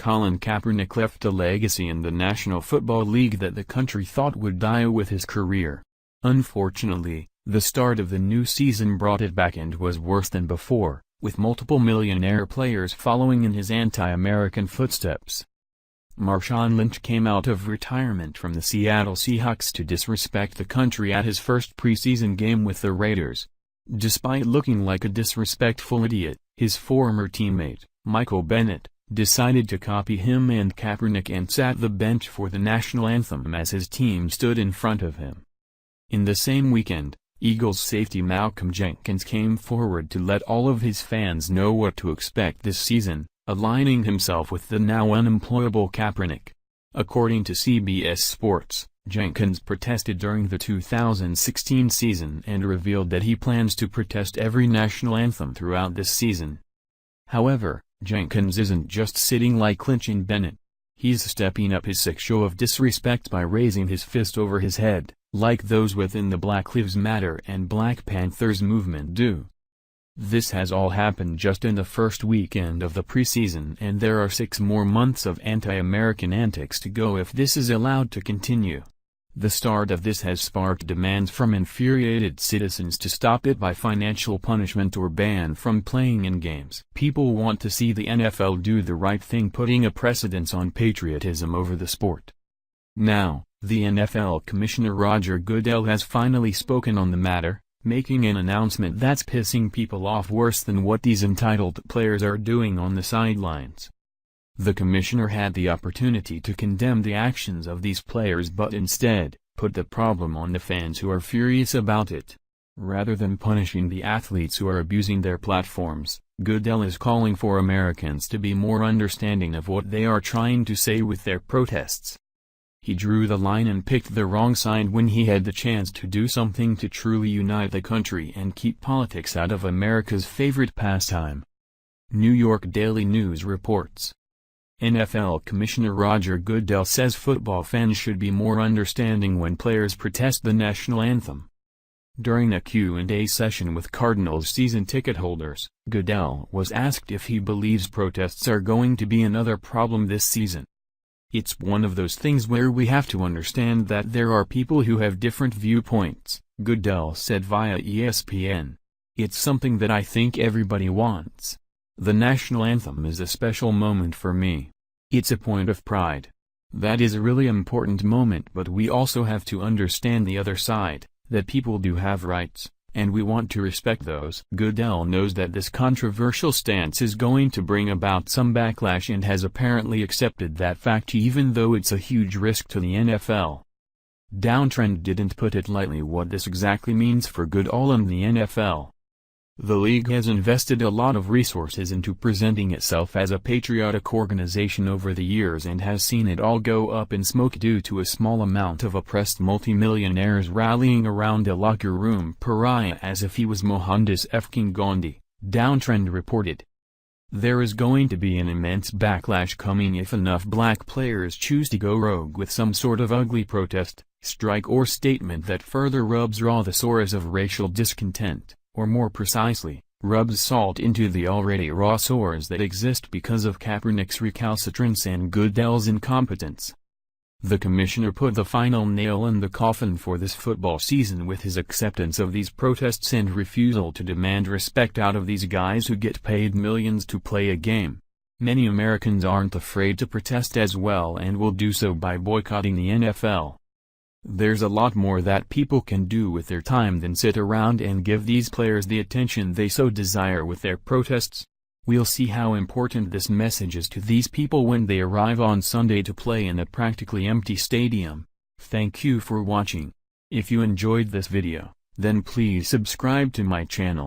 Colin Kaepernick left a legacy in the National Football League that the country thought would die with his career. Unfortunately, the start of the new season brought it back and was worse than before, with multiple millionaire players following in his anti-American footsteps. Marshawn Lynch came out of retirement from the Seattle Seahawks to disrespect the country at his first preseason game with the Raiders. Despite looking like a disrespectful idiot, his former teammate, Michael Bennett, decided to copy him and Kaepernick and sat the bench for the National Anthem as his team stood in front of him. In the same weekend, Eagles safety Malcolm Jenkins came forward to let all of his fans know what to expect this season, aligning himself with the now unemployable Kaepernick. According to CBS Sports, Jenkins protested during the 2016 season and revealed that he plans to protest every national anthem throughout this season. However, Jenkins isn't just sitting like Lynch and Bennett. He's stepping up his sick show of disrespect by raising his fist over his head, like those within the Black Lives Matter and Black Panthers movement do. This has all happened just in the first weekend of the preseason, and there are 6 more months of anti-American antics to go if this is allowed to continue. The start of this has sparked demands from infuriated citizens to stop it by financial punishment or ban from playing in games. People want to see the NFL do the right thing, putting a precedence on patriotism over the sport. Now, the NFL Commissioner Roger Goodell has finally spoken on the matter, making an announcement that's pissing people off worse than what these entitled players are doing on the sidelines. The commissioner had the opportunity to condemn the actions of these players but instead, put the problem on the fans who are furious about it. Rather than punishing the athletes who are abusing their platforms, Goodell is calling for Americans to be more understanding of what they are trying to say with their protests. He drew the line and picked the wrong side when he had the chance to do something to truly unite the country and keep politics out of America's favorite pastime. New York Daily News reports. NFL Commissioner Roger Goodell says football fans should be more understanding when players protest the national anthem. During a Q&A session with Cardinals season ticket holders, Goodell was asked if he believes protests are going to be another problem this season. "It's one of those things where we have to understand that there are people who have different viewpoints," Goodell said via ESPN. "It's something that I think everybody wants. The national anthem is a special moment for me. It's a point of pride. That is a really important moment, but we also have to understand the other side, that people do have rights, and we want to respect those." Goodell knows that this controversial stance is going to bring about some backlash and has apparently accepted that fact even though it's a huge risk to the NFL. Downtrend didn't put it lightly what this exactly means for Goodell and the NFL. The league has invested a lot of resources into presenting itself as a patriotic organization over the years and has seen it all go up in smoke due to a small amount of oppressed multimillionaires rallying around a locker room pariah as if he was Mohandas F. Gandhi, Downtrend reported. There is going to be an immense backlash coming if enough black players choose to go rogue with some sort of ugly protest, strike or statement that further rubs raw the sores of racial discontent. Or more precisely, rubs salt into the already raw sores that exist because of Kaepernick's recalcitrance and Goodell's incompetence. The commissioner put the final nail in the coffin for this football season with his acceptance of these protests and refusal to demand respect out of these guys who get paid millions to play a game. Many Americans aren't afraid to protest as well and will do so by boycotting the NFL. There's a lot more that people can do with their time than sit around and give these players the attention they so desire with their protests. We'll see how important this message is to these people when they arrive on Sunday to play in a practically empty stadium. Thank you for watching. If you enjoyed this video, then please subscribe to my channel.